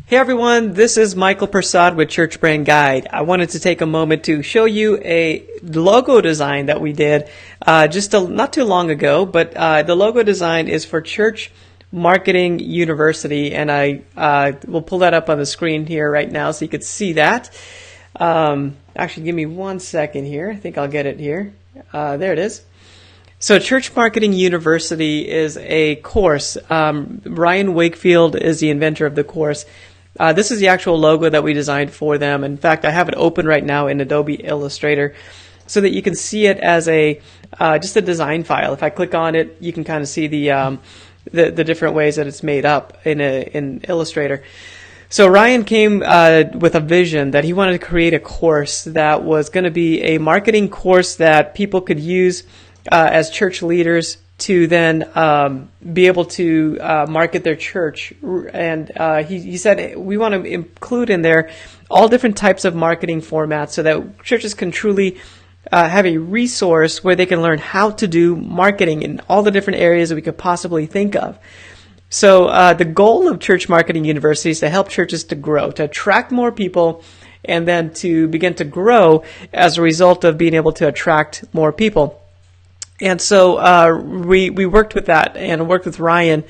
Hey everyone, this is Michael Persad with Church Brand Guide. I wanted to take a moment to show you a logo design that we did not too long ago, but the logo design is for Church Marketing University, and I will pull that up on the screen here right now so you could see that. Actually, give me 1 second here. I think I'll get it here. There it is. So Church Marketing University is a course. Ryan Wakefield is the inventor of the course. This is the actual logo that we designed for them. In fact, I have it open right now in Adobe Illustrator so that you can see it as just a design file. If I click on it, you can kind of see the different ways that it's made up in Illustrator. So Ryan came with a vision that he wanted to create a course that was going to be a marketing course that people could use as church leaders to then be able to market their church. And he said we want to include in there all different types of marketing formats so that churches can truly have a resource where they can learn how to do marketing in all the different areas that we could possibly think of. So the goal of Church Marketing University is to help churches to grow, to attract more people, and then to begin to grow as a result of being able to attract more people. And so we worked with that and worked with Ryan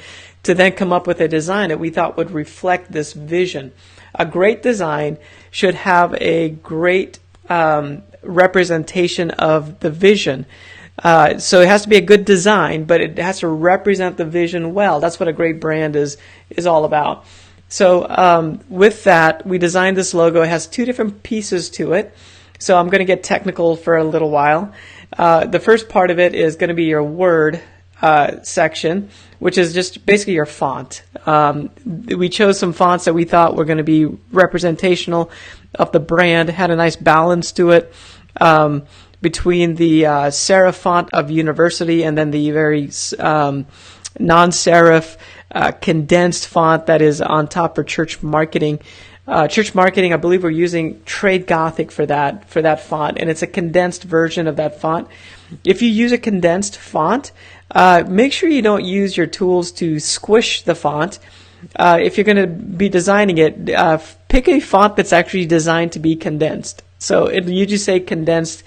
to then come up with a design that we thought would reflect this vision. A great design should have a great representation of the vision. So it has to be a good design, but it has to represent the vision well. That's what a great brand is all about. So with that, we designed this logo. It has two different pieces to it. So I'm going to get technical for a little while. The first part of it is going to be your word section, which is just basically your font. We chose some fonts that we thought were going to be representational of the brand, had a nice balance to it between the serif font of University and then the very non-serif condensed font that is on top for Church Marketing. Church Marketing, I believe we're using Trade Gothic for that font, and it's a condensed version of that font. If you use a condensed font, make sure you don't use your tools to squish the font. If you're going to be designing it, pick a font that's actually designed to be condensed. So you just say condensed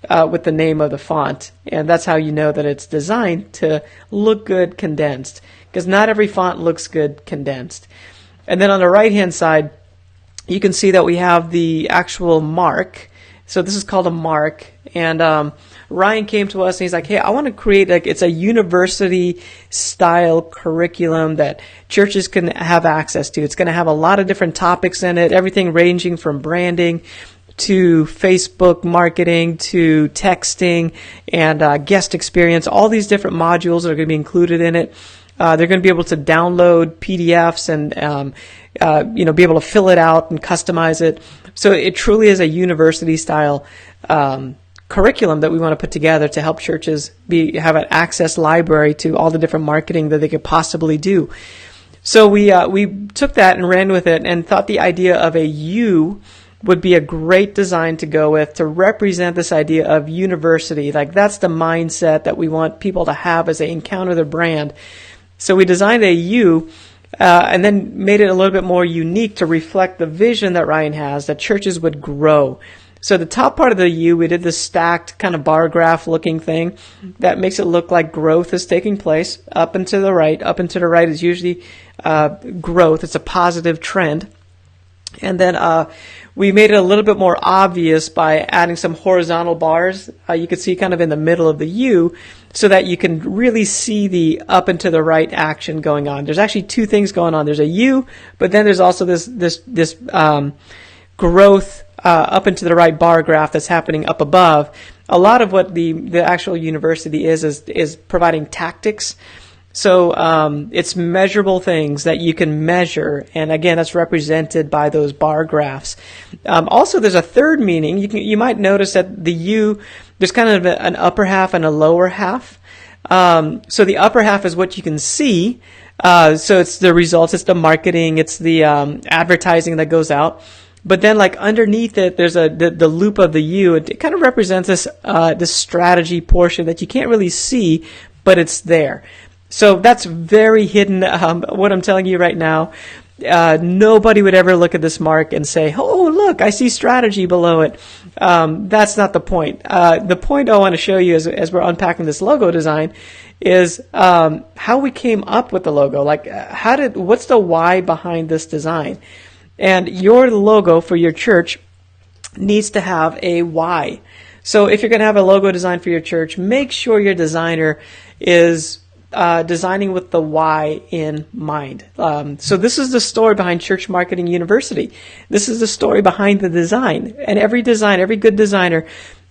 with the name of the font, and that's how you know that it's designed to look good condensed, because not every font looks good condensed. And then on the right-hand side, you can see that we have the actual mark. So this is called a mark. And Ryan came to us and he's like, hey, I want to create, it's a university style curriculum that churches can have access to. It's going to have a lot of different topics in it, everything ranging from branding to Facebook marketing to texting and guest experience, all these different modules that are going to be included in it. They're going to be able to download PDFs and be able to fill it out and customize it. So it truly is a university-style curriculum that we want to put together to help churches have an access library to all the different marketing that they could possibly do. So we took that and ran with it and thought the idea of a U would be a great design to go with to represent this idea of university. Like that's the mindset that we want people to have as they encounter the brand. So we designed a U and then made it a little bit more unique to reflect the vision that Ryan has, that churches would grow. So the top part of the U, we did this stacked kind of bar graph looking thing that makes it look like growth is taking place up and to the right. Up and to the right is usually growth. It's a positive trend. And then we made it a little bit more obvious by adding some horizontal bars. You can see kind of in the middle of the U so that you can really see the up and to the right action going on. There's actually two things going on. There's a U, but then there's also this growth up and to the right bar graph that's happening up above. A lot of what the actual university is providing tactics. So it's measurable things that you can measure, and again, that's represented by those bar graphs. Also, there's a third meaning. You might notice that the U, there's kind of an upper half and a lower half. So the upper half is what you can see. So it's the results, it's the marketing, it's the advertising that goes out. But then, like underneath it, there's the loop of the U. It kind of represents this strategy portion that you can't really see, but it's there. So that's very hidden, what I'm telling you right now. nobody would ever look at this mark and say, oh, look, I see strategy below it. That's not the point. The point I want to show you as we're unpacking this logo design is how we came up with the logo. Like, what's the why behind this design? And your logo for your church needs to have a why. So if you're going to have a logo design for your church, make sure your designer is designing with the why in mind. So this is the story behind Church Marketing University. This is the story behind the design. And every good designer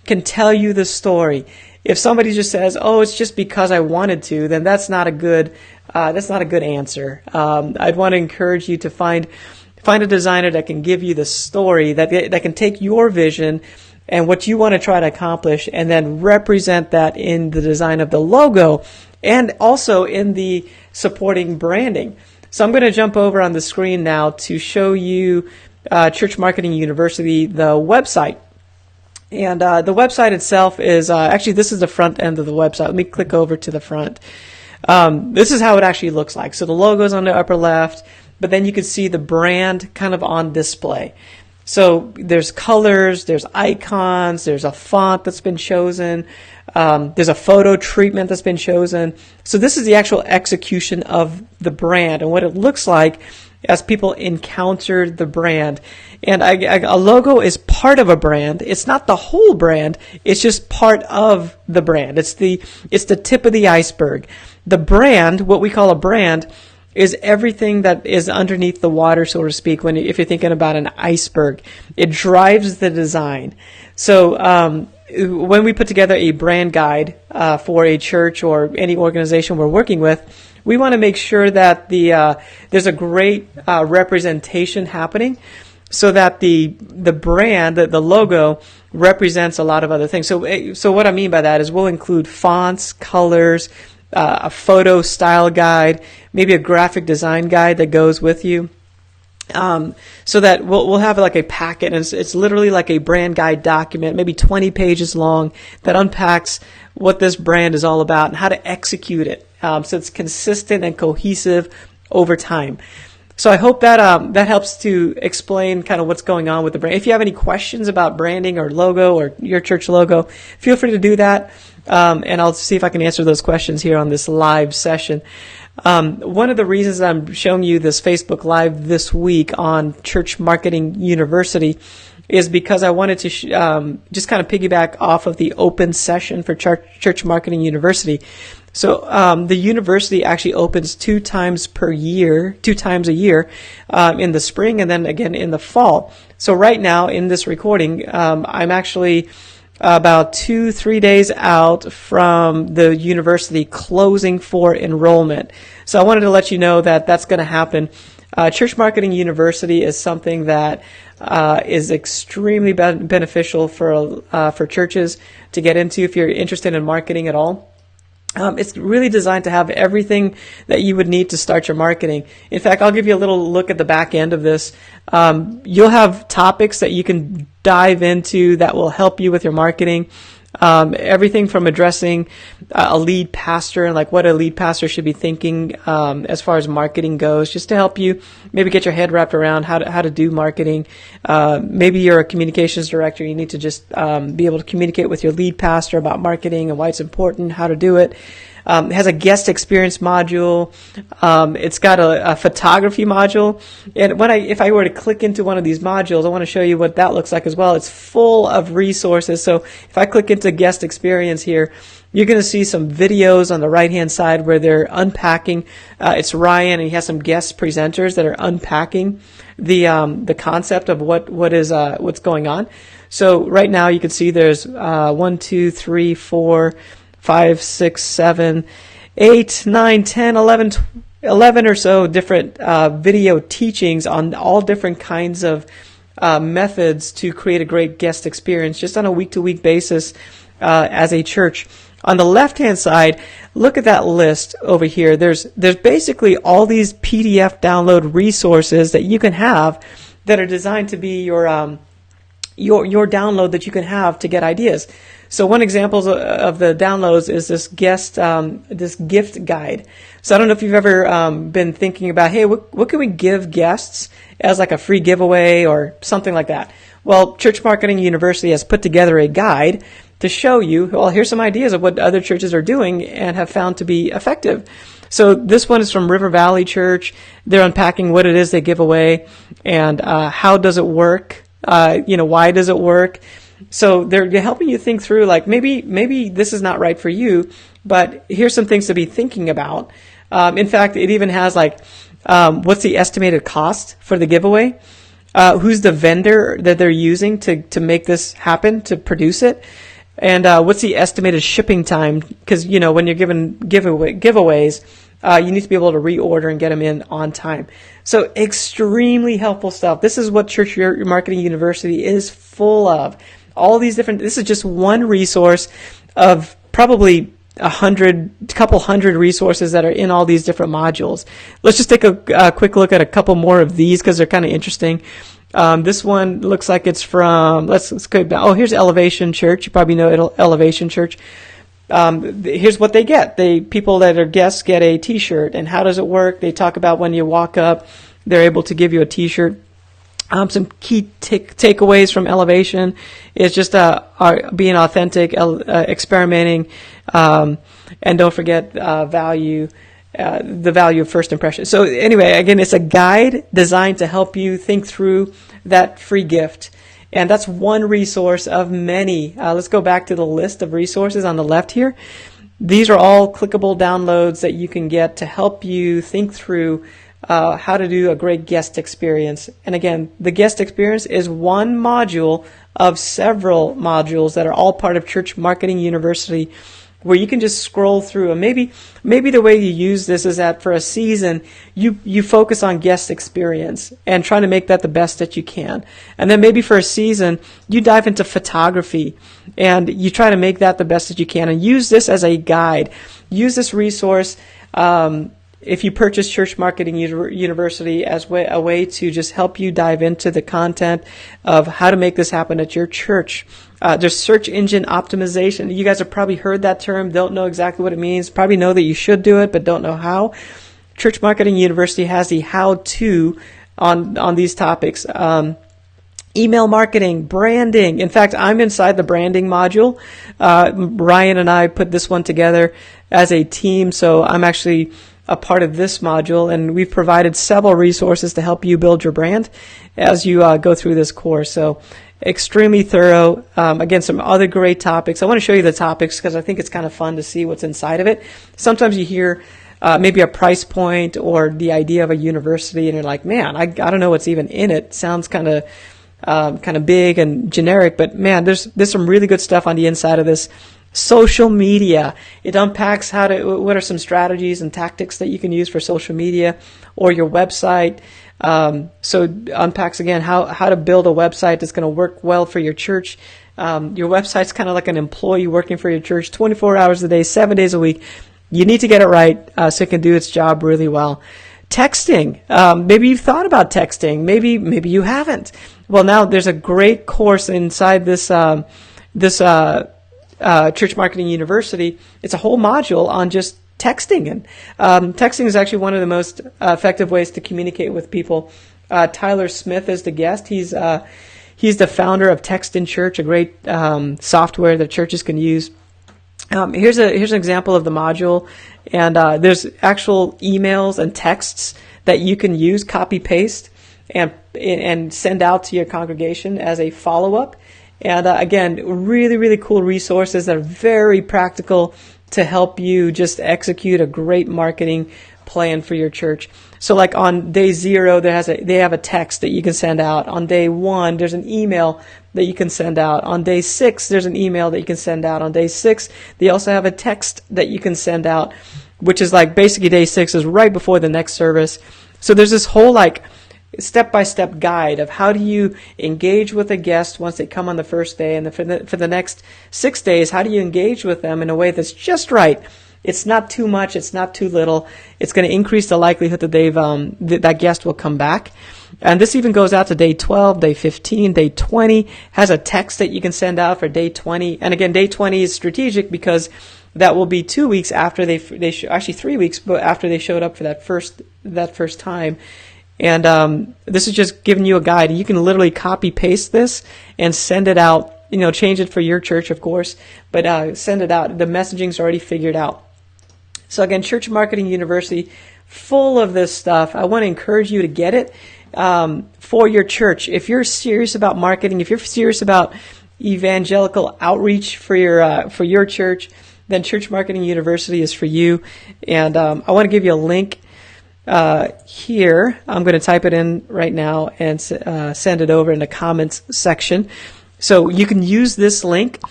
can tell you the story. If somebody just says, "Oh, it's just because I wanted to," then that's not a good answer. I'd want to encourage you to find a designer that can give you the story, that can take your vision and what you want to try to accomplish, and then represent that in the design of the logo and also in the supporting branding. So I'm going to jump over on the screen now to show you Church Marketing University, the website. And the website itself is, actually this is the front end of the website. Let me click over to the front. This is how it actually looks like. So the logo is on the upper left, but then you can see the brand kind of on display. So there's colors, there's icons, there's a font that's been chosen, there's a photo treatment that's been chosen. So this is the actual execution of the brand and what it looks like as people encounter the brand. And a logo is part of a brand. It's not the whole brand. It's just part of the brand. It's the tip of the iceberg. The brand, what we call a brand, is everything that is underneath the water, so to speak. If you're thinking about an iceberg, it drives the design. So when we put together a brand guide for a church or any organization we're working with, we want to make sure that there's a great representation happening, so that the brand, the logo, represents a lot of other things. So what I mean by that is we'll include fonts, colors, a photo style guide, maybe a graphic design guide that goes with you, so that we'll have like a packet, and it's literally like a brand guide document, maybe 20 pages long, that unpacks what this brand is all about and how to execute it, so it's consistent and cohesive over time. So I hope that that helps to explain kind of what's going on with the brand. If you have any questions about branding or logo or your church logo, feel free to do that. And I'll see if I can answer those questions here on this live session. One of the reasons I'm showing you this Facebook Live this week on Church Marketing University is because I wanted to just kind of piggyback off of the open session for Church Marketing University. So the university actually opens two times a year, in the spring and then again in the fall. So right now in this recording, I'm actually about 2-3 days out from the university closing for enrollment. So I wanted to let you know that that's going to happen. Church Marketing University is something that is extremely beneficial for churches to get into if you're interested in marketing at all. It's really designed to have everything that you would need to start your marketing. In fact, I'll give you a little look at the back end of this. You'll have topics that you can dive into that will help you with your marketing. Everything from addressing a lead pastor and like what a lead pastor should be thinking as far as marketing goes, just to help you maybe get your head wrapped around how to do marketing. Maybe you're a communications director. You need to just be able to communicate with your lead pastor about marketing and why it's important, how to do it. It has a guest experience module. It's got a photography module. And if I were to click into one of these modules, I want to show you what that looks like as well. It's full of resources. So if I click into guest experience here, you're going to see some videos on the right-hand side where they're unpacking. It's Ryan, and he has some guest presenters that are unpacking the concept of what's going on. So right now you can see there's 1, 2, 3, 4, 5, 6, 7, 8, 9, 10, 11 or so different video teachings on all different kinds of methods to create a great guest experience just on a week-to-week basis as a church. On the left-hand side, look at that list over here. There's basically all these PDF download resources that you can have that are designed to be your your download that you can have to get ideas. So one example of the downloads is this this gift guide. So I don't know if you've ever been thinking about, hey, what can we give guests as like a free giveaway or something like that? Well, Church Marketing University has put together a guide to show you, well, here's some ideas of what other churches are doing and have found to be effective. So this one is from River Valley Church. They're unpacking what it is they give away and how does it work. Why does it work? So they're helping you think through, like, maybe this is not right for you, but here's some things to be thinking about. In fact, it even has like, what's the estimated cost for the giveaway? Who's the vendor that they're using to make this happen, to produce it? And what's the estimated shipping time? Because, when you're given giveaways, you need to be able to reorder and get them in on time. So extremely helpful stuff. This is what Church Marketing University is full of. All these different, this is just one resource of probably couple hundred resources that are in all these different modules. Let's just take a quick look at a couple more of these because they're kind of interesting. This one looks like it's from, let's go back. Oh, here's Elevation Church. You probably know Elevation Church. Here's what they get. People that are guests get a t-shirt. And how does it work? They talk about when you walk up, they're able to give you a t-shirt. Some key takeaways from Elevation is just being authentic, experimenting, and don't forget the value of first impression. So anyway, again, it's a guide designed to help you think through that free gift. And that's one resource of many. Let's go back to the list of resources on the left here. These are all clickable downloads that you can get to help you think through how to do a great guest experience. And again, the guest experience is one module of several modules that are all part of Church Marketing University, where you can just scroll through. And maybe the way you use this is that for a season, you focus on guest experience and trying to make that the best that you can. And then maybe for a season, you dive into photography and you try to make that the best that you can, and use this as a guide. Use this resource if you purchase Church Marketing University as a way to just help you dive into the content of how to make this happen at your church. There's search engine optimization. You guys have probably heard that term, don't know exactly what it means, probably know that you should do it, but don't know how. Church Marketing University has the how-to on these topics. Email marketing, branding. In fact, I'm inside the branding module. Ryan and I put this one together as a team, so I'm actually a part of this module, and we've provided several resources to help you build your brand as you go through this course. So extremely thorough. Again, some other great topics. I want to show you the topics because I think it's kind of fun to see what's inside of it. Sometimes you hear maybe a price point or the idea of a university, and you're like, man, I don't know what's even in it. Sounds kind of big and generic, but man, there's some really good stuff on the inside of this. Social media. It unpacks what are some strategies and tactics that you can use for social media or your website. So unpacks again how to build a website that's going to work well for your church. Your website's kind of like an employee working for your church 24 hours a day, 7 days a week. You need to get it right so it can do its job really well. Texting. Maybe you've thought about texting. Maybe you haven't. Well, now there's a great course inside this Church Marketing University. It's a whole module on just texting, and texting is actually one of the most effective ways to communicate with people. Tyler Smith is the guest. He's the founder of Text in Church, a great software that churches can use. Here's an example of the module, and there's actual emails and texts that you can use, copy paste, and send out to your congregation as a follow-up. And again, really, really cool resources that are very practical to help you just execute a great marketing plan for your church. So like on day 0, they have a text that you can send out. On day 1, there's an email that you can send out. On day 6, there's an email that you can send out. On day 6, they also have a text that you can send out, which is like basically day 6 is right before the next service. So there's this whole like step-by-step guide of how do you engage with a guest once they come on the first day, and for the next 6 days, how do you engage with them in a way that's just right It's not too much. It's not too little. It's going to increase the likelihood that that guest will come back. And this even goes out to day 12, day 15, day 20, has a text that you can send out for day 20. And again, day 20 is strategic because that will be 2 weeks after actually 3 weeks, but after they showed up for that first time. And this is just giving you a guide. You can literally copy paste this and send it out. Change it for your church, of course, but send it out. The messaging's already figured out. So again, Church Marketing University, full of this stuff. I want to encourage you to get it for your church. If you're serious about marketing, if you're serious about evangelical outreach for your church, then Church Marketing University is for you. And I want to give you a link here. I'm going to type it in right now and send it over in the comments section. So you can use this link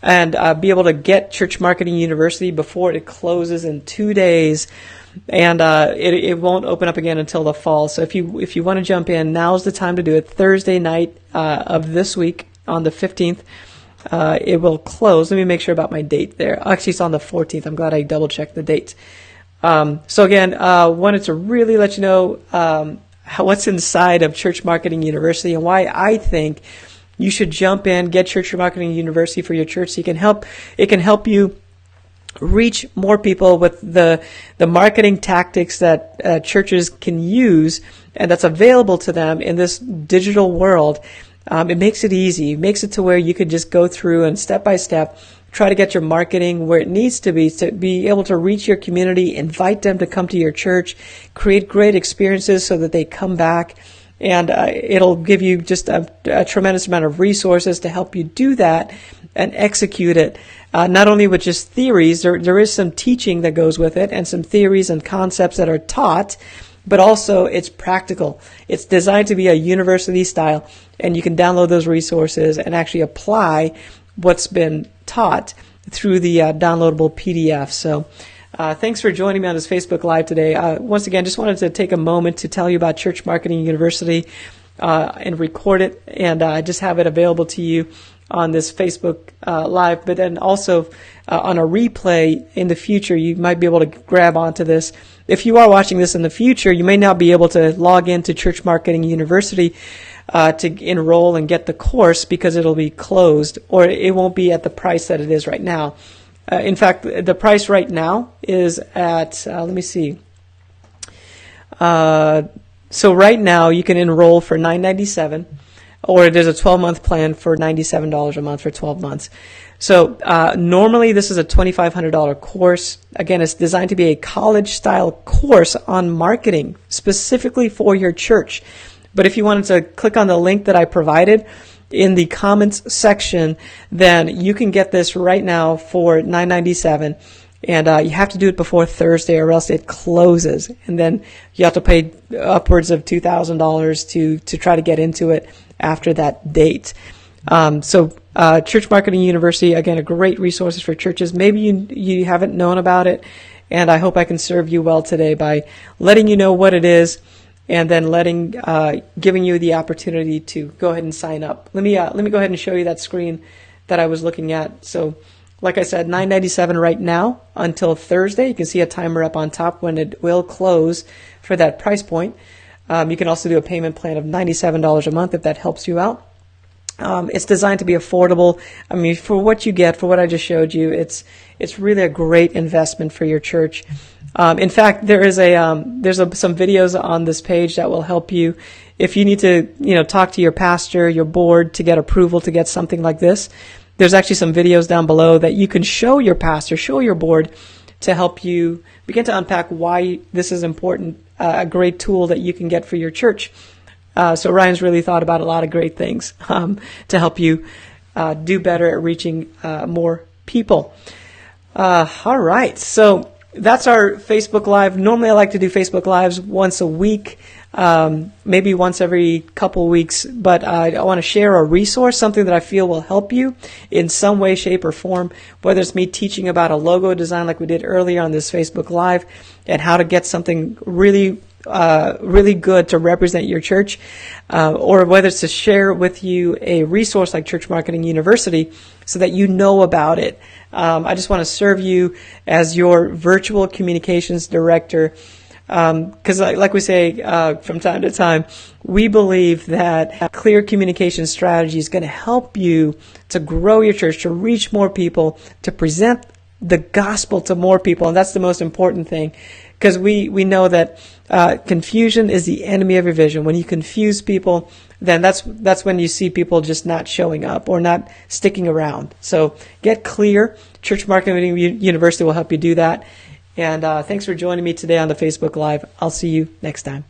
and be able to get Church Marketing University before it closes in 2 days. And it won't open up again until the fall. So if you want to jump in, now's the time to do it. Thursday night of this week on the 15th, it will close. Let me make sure about my date there. Actually, it's on the 14th. I'm glad I double-checked the date. So again, wanted to really let you know what's inside of Church Marketing University and why I think you should jump in, get Church Marketing University for your church. So it can help you reach more people with the marketing tactics that churches can use and that's available to them in this digital world. It makes it easy. It makes it to where you could just go through and step by step try to get your marketing where it needs to be able to reach your community, invite them to come to your church, create great experiences so that they come back. And it'll give you just a tremendous amount of resources to help you do that and execute it. Not only with just theories, there is some teaching that goes with it and some theories and concepts that are taught, but also it's practical. It's designed to be a university style, and you can download those resources and actually apply what's been taught through the downloadable PDF. So thanks for joining me on this Facebook Live today. Once again, just wanted to take a moment to tell you about Church Marketing University and record it and just have it available to you on this Facebook Live. But then also on a replay in the future, you might be able to grab onto this. If you are watching this in the future, you may not be able to log into Church Marketing University to enroll and get the course because it'll be closed or it won't be at the price that it is right now. In fact, the price right now is at, let me see. So right now you can enroll for $9.97, or there's a 12-month plan for $97 a month for 12 months. So normally this is a $2,500 course. Again, it's designed to be a college-style course on marketing specifically for your church. But if you wanted to click on the link that I provided in the comments section, then you can get this right now for $9.97, and you have to do it before Thursday or else it closes, and then you have to pay upwards of $2,000 to try to get into it after that date. So Church Marketing University, again, a great resource for churches. Maybe you haven't known about it, and I hope I can serve you well today by letting you know what it is, and then giving you the opportunity to go ahead and sign up. Let me go ahead and show you that screen that I was looking at. So, like I said, $9.97 right now until Thursday. You can see a timer up on top when it will close for that price point. You can also do a payment plan of $97 a month if that helps you out. It's designed to be affordable. I mean, for what you get, for what I just showed you, it's really a great investment for your church. In fact, there's some videos on this page that will help you if you need to, talk to your pastor, your board to get approval to get something like this. There's actually some videos down below that you can show your pastor, show your board to help you begin to unpack why this is important, a great tool that you can get for your church. So Ryan's really thought about a lot of great things to help you do better at reaching more people. All right, so that's our Facebook Live. Normally I like to do Facebook Lives once a week, maybe once every couple weeks, but I want to share a resource, something that I feel will help you in some way, shape, or form, whether it's me teaching about a logo design like we did earlier on this Facebook Live and how to get something really really good to represent your church, or whether it's to share with you a resource like Church Marketing University so that you know about it. I just want to serve you as your virtual communications director. Because like we say from time to time, we believe that clear communication strategy is going to help you to grow your church, to reach more people, to present the gospel to more people. And that's the most important thing, because we know that confusion is the enemy of your vision. When you confuse people, then that's when you see people just not showing up or not sticking around. So get clear. Church Marketing University will help you do that. And thanks for joining me today on the Facebook Live. I'll see you next time.